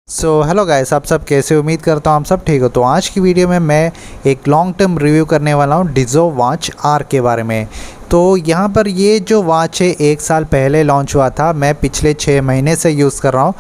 Hello guys, आप सब कैसे? उम्मीद करता हूँ आप सब ठीक हो। तो आज की वीडियो में मैं एक लॉन्ग टर्म रिव्यू करने वाला हूँ डिज़ो वॉच आर के बारे में। तो यहाँ पर ये जो वॉच है 1 साल पहले लॉन्च हुआ था, मैं पिछले 6 महीने से यूज़ कर रहा हूँ।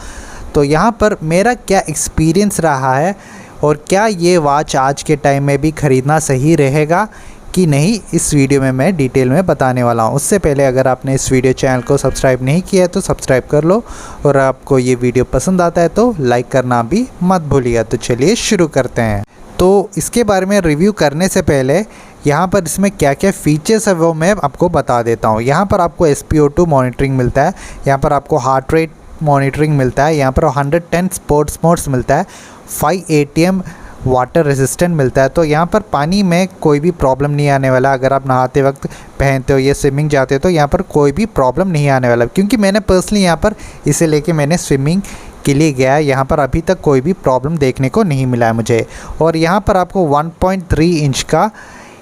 तो यहाँ पर मेरा क्या एक्सपीरियंस रहा है और क्या ये वॉच आज के टाइम में भी ख़रीदना सही रहेगा कि नहीं, इस वीडियो में मैं डिटेल में बताने वाला हूँ। उससे पहले अगर आपने इस वीडियो चैनल को सब्सक्राइब नहीं किया है तो सब्सक्राइब कर लो, और आपको ये वीडियो पसंद आता है तो लाइक करना भी मत भूलिएगा। तो चलिए शुरू करते हैं। तो इसके बारे में रिव्यू करने से पहले यहाँ पर इसमें क्या क्या फ़ीचर्स है वो मैं आपको बता देता हूँ। यहाँ पर आपको SpO2 मॉनिटरिंग मिलता है, यहाँ पर आपको हार्ट रेट मॉनिटरिंग मिलता है, यहाँ पर 110 स्पोर्ट्स मोड्स मिलता है, 5 ATM वाटर रेजिस्टेंट मिलता है। तो यहाँ पर पानी में कोई भी प्रॉब्लम नहीं आने वाला। अगर आप नहाते वक्त पहनते हो या स्विमिंग जाते हो तो यहाँ पर कोई भी प्रॉब्लम नहीं आने वाला, क्योंकि मैंने पर्सनली यहाँ पर इसे लेके मैंने स्विमिंग के लिए गया, यहाँ पर अभी तक कोई भी प्रॉब्लम देखने को नहीं मिला है मुझे। और यहाँ पर आपको 1.3 इंच का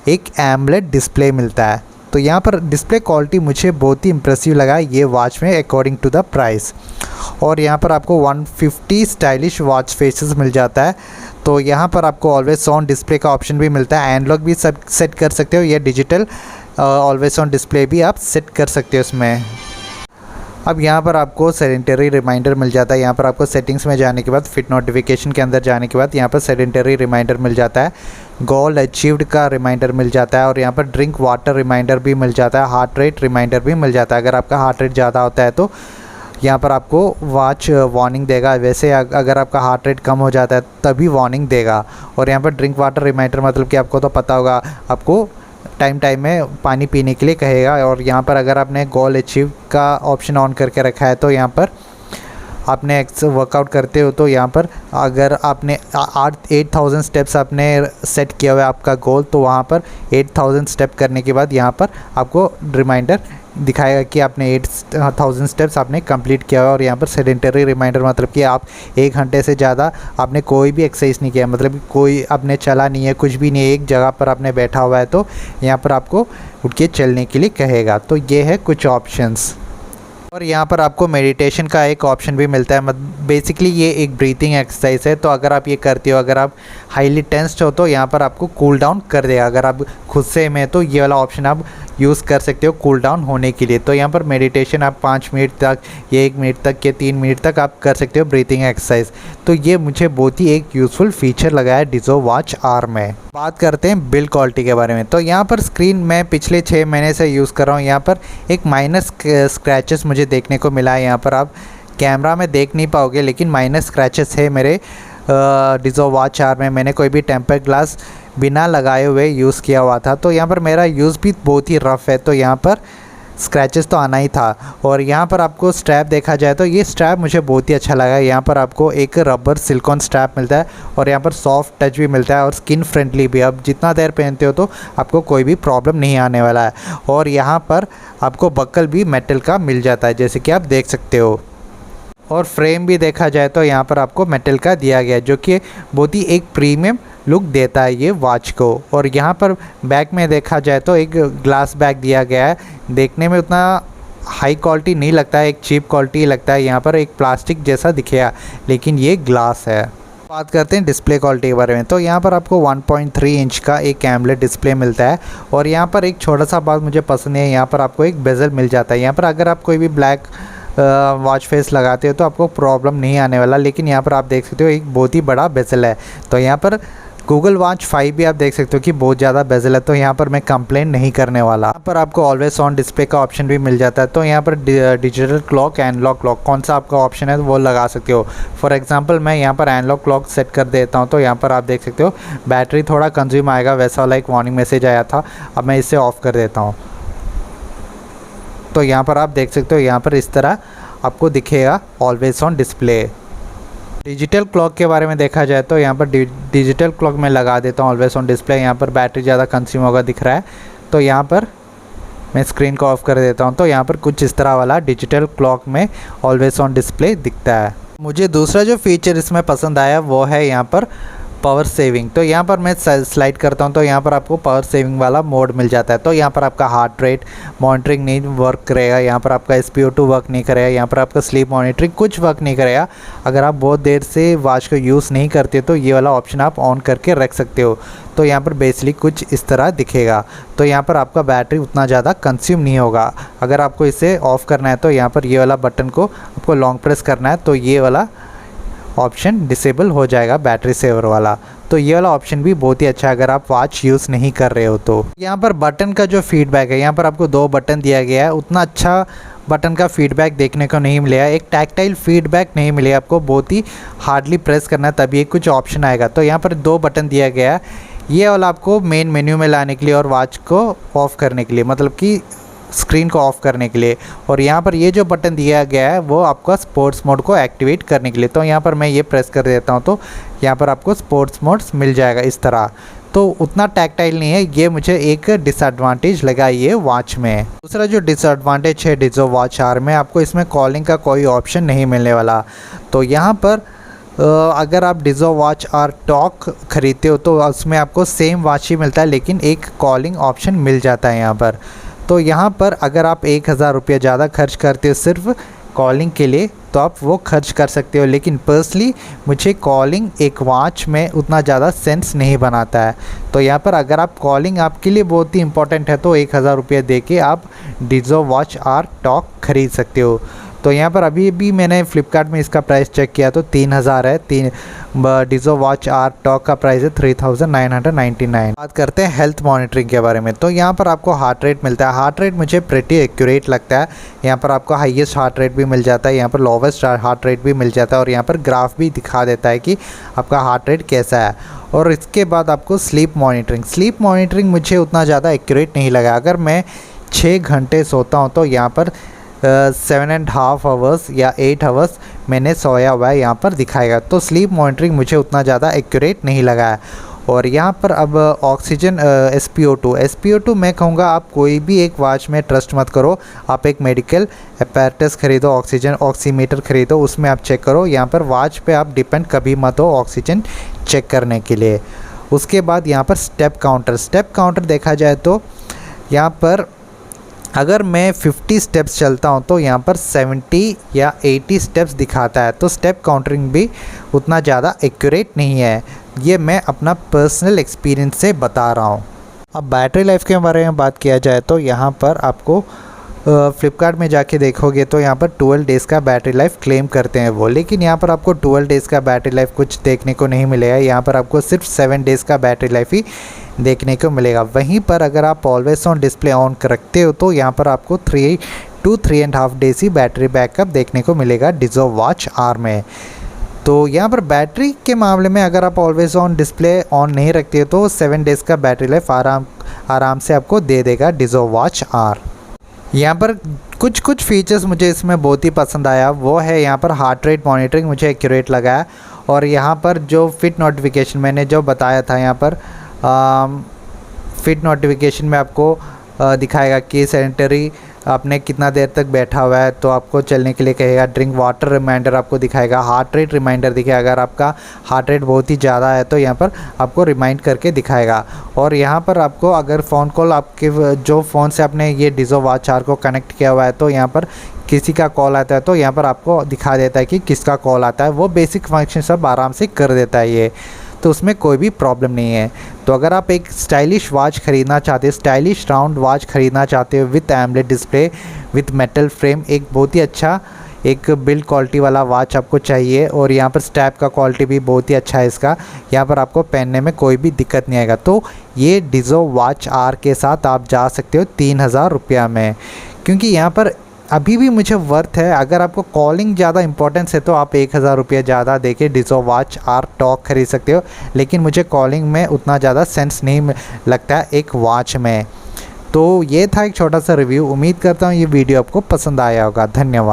एक एमोलेड डिस्प्ले मिलता है। तो यहाँ पर डिस्प्ले क्वालिटी मुझे बहुत ही इम्प्रेसिव लगा ये वॉच में अकॉर्डिंग टू द प्राइस। और यहाँ पर आपको 150 स्टाइलिश वॉच फेसेस मिल जाता है। तो यहाँ पर आपको ऑलवेज ऑन डिस्प्ले का ऑप्शन भी मिलता है, एनालॉग भी सब सेट कर सकते हो, या डिजिटल ऑलवेज ऑन डिस्प्ले भी आप सेट कर सकते हो इसमें। अब यहाँ पर आपको सेडेंटरी रिमाइंडर मिल जाता है। यहाँ पर आपको सेटिंग्स में जाने के बाद फिट नोटिफिकेशन के अंदर जाने के बाद यहाँ पर सेडेंटरी रिमाइंडर मिल जाता है, गोल अचीव्ड का रिमाइंडर मिल जाता है, और यहाँ पर ड्रिंक वाटर रिमाइंडर भी मिल जाता है, हार्ट रेट रिमाइंडर भी मिल जाता है। अगर आपका हार्ट रेट ज़्यादा होता है तो यहाँ पर आपको वॉच वार्निंग देगा, वैसे अगर आपका हार्ट रेट कम हो जाता है तभी वार्निंग देगा। और यहाँ पर ड्रिंक वाटर रिमाइंडर मतलब कि आपको तो पता होगा, आपको टाइम में पानी पीने के लिए कहेगा। और यहाँ पर अगर आपने गोल अचीव का ऑप्शन ऑन करके रखा है तो यहाँ पर आपने वर्कआउट करते हो तो यहाँ पर अगर आपने 8000 स्टेप्स आपने सेट किया हुआ है आपका गोल, तो वहाँ पर 8000 स्टेप करने के बाद यहाँ पर आपको रिमाइंडर दिखाएगा कि आपने 8000 स्टेप्स आपने कंप्लीट किया हुआ है। और यहाँ पर सेडेंटरी रिमाइंडर मतलब कि आप 1 घंटे से ज़्यादा आपने कोई भी एक्सरसाइज नहीं किया, मतलब कोई आपने चला नहीं है, कुछ भी नहीं है, एक जगह पर आपने बैठा हुआ है, तो यहाँ पर आपको उठ के चलने के लिए कहेगा। तो ये है कुछ ऑप्शंस। और यहाँ पर आपको मेडिटेशन का एक ऑप्शन भी मिलता है। बेसिकली ये एक ब्रीथिंग एक्सरसाइज है, तो अगर आप ये करते हो, अगर आप हाईली टेंस्ड हो तो यहाँ पर आपको कूल डाउन कर देगा। अगर आप खुद से में तो ये वाला ऑप्शन आप यूज़ कर सकते हो कूल डाउन होने के लिए। तो यहाँ पर मेडिटेशन आप 5 मिनट तक या 1 मिनट तक या 3 मिनट तक आप कर सकते हो ब्रीथिंग एक्सरसाइज। तो ये मुझे बहुत ही एक यूज़फुल फीचर लगा है डिज़ो वॉच आर में। बात करते हैं बिल्ड क्वालिटी के बारे में। तो यहाँ पर स्क्रीन मैं पिछले 6 महीने से यूज़ कर रहा हूँ। यहाँ पर एक माइनर स्क्रैचेस मुझे देखने को मिला है। यहाँ पर आप कैमरा में देख नहीं पाओगे, लेकिन माइनर स्क्रैचेस है मेरे डिज़ो वॉच आर में। मैंने कोई भी टेम्पर्ड ग्लास बिना लगाए हुए यूज़ किया हुआ था, तो यहाँ पर मेरा यूज़ भी बहुत ही रफ़ है, तो यहाँ पर स्क्रैचेस तो आना ही था। और यहाँ पर आपको स्ट्रैप देखा जाए तो ये स्ट्रैप मुझे बहुत ही अच्छा लगा। यहाँ पर आपको एक रबर सिलिकॉन स्ट्रैप मिलता है, और यहाँ पर सॉफ्ट टच भी मिलता है, और स्किन फ्रेंडली भी। अब जितना देर पहनते हो तो आपको कोई भी प्रॉब्लम नहीं आने वाला है। और यहाँ पर आपको बक्कल भी मेटल का मिल जाता है, जैसे कि आप देख सकते हो। और फ्रेम भी देखा जाए तो यहाँ पर आपको मेटल का दिया गया है, जो कि बहुत ही एक प्रीमियम लुक देता है ये वॉच को। और यहाँ पर बैक में देखा जाए तो एक ग्लास बैग दिया गया है। देखने में उतना हाई क्वालिटी नहीं लगता है, एक चीप क्वालिटी लगता है। यहाँ पर एक प्लास्टिक जैसा दिखेगा, लेकिन ये ग्लास है। बात करते हैं डिस्प्ले क्वालिटी के बारे में। तो यहाँ पर आपको 1.3 इंच का एक एमोलेड डिस्प्ले मिलता है। और यहाँ पर एक छोटा सा बात मुझे पसंद है, यहाँ पर आपको एक बेजल मिल जाता है। यहाँ पर अगर आप कोई भी ब्लैक वॉच फेस लगाते हो तो आपको प्रॉब्लम नहीं आने वाला, लेकिन यहाँ पर आप देख सकते हो एक बहुत ही बड़ा बेजल है। तो यहाँ पर गूगल वॉच 5 भी आप देख सकते हो कि बहुत ज़्यादा बेजल है, तो यहाँ पर मैं कंप्लेंट नहीं करने वाला। यहाँ पर आपको ऑलवेज ऑन डिस्प्ले का ऑप्शन भी मिल जाता है। तो यहाँ पर डिजिटल क्लॉक, एनालॉग क्लॉक, कौन सा आपका ऑप्शन है वो लगा सकते हो। फॉर एग्जांपल मैं यहाँ पर एनालॉग क्लॉक सेट कर देता हूँ, तो यहाँ पर आप देख सकते हो बैटरी थोड़ा कंज्यूम आएगा, वैसा वाला एक वार्निंग मैसेज आया था। अब मैं इसे ऑफ़ कर देता हूँ, तो यहाँ पर आप देख सकते हो यहाँ पर इस तरह आपको दिखेगा always on display. Digital clock के बारे में देखा जाए तो यहाँ पर डिजिटल क्लॉक में लगा देता हूँ ऑलवेज ऑन डिस्प्ले। यहाँ पर बैटरी ज़्यादा कंज्यूम होगा दिख रहा है, तो यहाँ पर मैं स्क्रीन को ऑफ कर देता हूँ। तो यहाँ पर कुछ इस तरह वाला डिजिटल क्लॉक में ऑलवेज ऑन डिस्प्ले दिखता है। मुझे दूसरा जो फीचर इसमें पसंद आया वो है यहाँ पर पावर सेविंग, तो यहाँ पर मैं स्लाइड करता हूँ तो यहाँ पर आपको पावर सेविंग वाला मोड मिल जाता है। तो यहाँ पर आपका हार्ट रेट मॉनिटरिंग नहीं वर्क करेगा, यहाँ पर आपका SpO2 वर्क नहीं करेगा, यहाँ पर आपका स्लीप मॉनिटरिंग कुछ वर्क नहीं करेगा। अगर आप बहुत देर से वॉच को यूज़ नहीं करते तो ये वाला ऑप्शन आप ऑन करके रख सकते हो। तो यहाँ पर बेसिकली कुछ इस तरह दिखेगा। तो यहाँ पर आपका बैटरी उतना ज़्यादा कंज्यूम नहीं होगा। अगर आपको इसे ऑफ़ करना है तो यहाँ पर ये वाला बटन को आपको लॉन्ग प्रेस करना है, तो ये वाला ऑप्शन डिसेबल हो जाएगा बैटरी सेवर वाला। तो ये वाला ऑप्शन भी बहुत ही अच्छा है अगर आप वॉच यूज़ नहीं कर रहे हो तो। यहाँ पर बटन का जो फीडबैक है, यहाँ पर आपको 2 बटन दिया गया है, उतना अच्छा बटन का फीडबैक देखने को नहीं मिलेगा। एक टैक्टाइल फीडबैक नहीं मिलेगा आपको, बहुत ही हार्डली प्रेस करना है तभी कुछ ऑप्शन आएगा। तो यहाँ पर 2 बटन दिया गया है, ये वाला आपको मेन मेन्यू में लाने के लिए और वॉच को ऑफ़ करने के लिए, मतलब कि स्क्रीन को ऑफ़ करने के लिए। और यहाँ पर ये जो बटन दिया गया है वो आपका स्पोर्ट्स मोड को एक्टिवेट करने के लिए। तो यहाँ पर मैं ये प्रेस कर देता हूँ तो यहाँ पर आपको स्पोर्ट्स मोड्स मिल जाएगा इस तरह। तो उतना टैक्टाइल नहीं है, ये मुझे एक डिसएडवांटेज लगा ये वॉच में। दूसरा जो डिसएडवांटेज है डिज़ो वॉच आर में, आपको इसमें कॉलिंग का कोई ऑप्शन नहीं मिलने वाला। तो यहाँ पर अगर आप डिज़ो वॉच आर टॉक ख़रीदते हो तो उसमें आपको सेम वॉच ही मिलता है, लेकिन एक कॉलिंग ऑप्शन मिल जाता है यहाँ पर। तो यहाँ पर अगर आप 1000 रुपये ज़्यादा खर्च करते हो सिर्फ कॉलिंग के लिए तो आप वो खर्च कर सकते हो, लेकिन पर्सनली मुझे कॉलिंग एक वॉच में उतना ज़्यादा सेंस नहीं बनाता है। तो यहाँ पर अगर आप कॉलिंग आपके लिए बहुत ही इंपॉर्टेंट है तो 1000 रुपये दे के आप डिज़ो वॉच आर टॉक ख़रीद सकते हो। तो यहाँ पर अभी भी मैंने फ़्लिपकार्ट में इसका प्राइस चेक किया तो 3000 है। डिज़ो वॉच आर टॉक का प्राइस है 3999। बात करते हैं हेल्थ मॉनिटरिंग के बारे में। तो यहाँ पर आपको हार्ट रेट मिलता है, हार्ट रेट मुझे प्रेटी एक्यूरेट लगता है। यहाँ पर आपको हाईएस्ट हार्ट रेट भी मिल जाता है, यहाँ पर लोवेस्ट हार्ट रेट भी मिल जाता है, और यहाँ पर ग्राफ भी दिखा देता है कि आपका हार्ट रेट कैसा है। और इसके बाद आपको स्लीप मॉनिटरिंग मुझे उतना ज़्यादा एक्यूरेट नहीं लगा। अगर मैं 6 घंटे सोता हूँ तो यहाँ पर 7.5 आवर्स या 8 आवर्स मैंने सोया हुआ है यहाँ पर दिखाएगा। तो स्लीप मॉनिटरिंग मुझे उतना ज़्यादा एक्यूरेट नहीं लगा है। और यहाँ पर अब ऑक्सीजन SpO2 मैं कहूँगा आप कोई भी एक वॉच में ट्रस्ट मत करो। आप एक मेडिकल अपैरेटस ख़रीदो, ऑक्सीमीटर ख़रीदो, उसमें आप चेक करो। यहाँ पर वॉच पे आप डिपेंड कभी मत हो ऑक्सीजन चेक करने के लिए। उसके बाद यहाँ पर स्टेप काउंटर देखा जाए तो यहाँ पर अगर मैं 50 स्टेप्स चलता हूँ तो यहाँ पर 70 या 80 स्टेप्स दिखाता है। तो स्टेप काउंटिंग भी उतना ज़्यादा एक्यूरेट नहीं है, ये मैं अपना पर्सनल एक्सपीरियंस से बता रहा हूँ। अब बैटरी लाइफ के बारे में बात किया जाए तो यहाँ पर आपको फ़्लिपकार्ट में जाके देखोगे तो यहाँ पर 12 डेज़ का बैटरी लाइफ क्लेम करते हैं वो, लेकिन यहाँ पर आपको 12 डेज़ का बैटरी लाइफ कुछ देखने को नहीं मिलेगा। यहाँ पर आपको सिर्फ 7 डेज़ का बैटरी लाइफ ही देखने को मिलेगा। वहीं पर अगर आप ऑलवेज ऑन डिस्प्ले ऑन रखते हो तो यहाँ पर आपको 3 to 3.5 days he battery backup देखने को मिलेगा डिज़ो वॉच आर में। तो यहाँ पर बैटरी के मामले में अगर आप ऑलवेज ऑन डिस्प्ले ऑन नहीं रखते हो तो 7 डेज़ का बैटरी लाइफ आराम से आपको दे देगा डिज़ो वॉच आर। यहाँ पर कुछ फीचर्स मुझे इसमें बहुत ही पसंद आया, वो है यहाँ पर हार्ट रेट मॉनिटरिंग मुझे एक्यूरेट लगा है। और यहाँ पर जो फिट नोटिफिकेशन मैंने जो बताया था, यहाँ पर फिट नोटिफिकेशन में आपको दिखाएगा कि सेडेंटरी आपने कितना देर तक बैठा हुआ है तो आपको चलने के लिए कहेगा। ड्रिंक वाटर रिमाइंडर आपको दिखाएगा, हार्ट रेट रिमाइंडर दिखाएगा। अगर आपका हार्ट रेट बहुत ही ज़्यादा है तो यहाँ पर आपको रिमाइंड करके दिखाएगा। और यहाँ पर आपको अगर फ़ोन कॉल आपके जो फ़ोन से आपने ये डिज़ो वॉच आर को कनेक्ट किया हुआ है तो यहाँ पर किसी का कॉल आता है तो यहाँ पर आपको दिखा देता है कि किसका कॉल आता है। वो बेसिक फंक्शन सब आराम से कर देता है ये, तो उसमें कोई भी प्रॉब्लम नहीं है। तो अगर आप एक स्टाइलिश वॉच ख़रीदना चाहते हो, स्टाइलिश राउंड वॉच ख़रीदना चाहते हो with AMOLED display with metal frame, एक बहुत ही अच्छा एक बिल्ड क्वालिटी वाला वॉच आपको चाहिए। और यहाँ पर स्ट्रैप का क्वालिटी भी बहुत ही अच्छा है इसका, यहाँ पर आपको पहनने में कोई भी दिक्कत नहीं आएगा। तो ये डिज़ो वॉच आर के साथ आप जा सकते हो 3000 रुपया में, क्योंकि यहाँ पर अभी भी मुझे वर्थ है। अगर आपको कॉलिंग ज़्यादा इंपॉर्टेंस है तो आप 1000 रुपये ज़्यादा देके डिज़ो वॉच आर टॉक खरीद सकते हो, लेकिन मुझे कॉलिंग में उतना ज़्यादा सेंस नहीं लगता है एक वॉच में। तो ये था एक छोटा सा रिव्यू। उम्मीद करता हूँ ये वीडियो आपको पसंद आया होगा। धन्यवाद।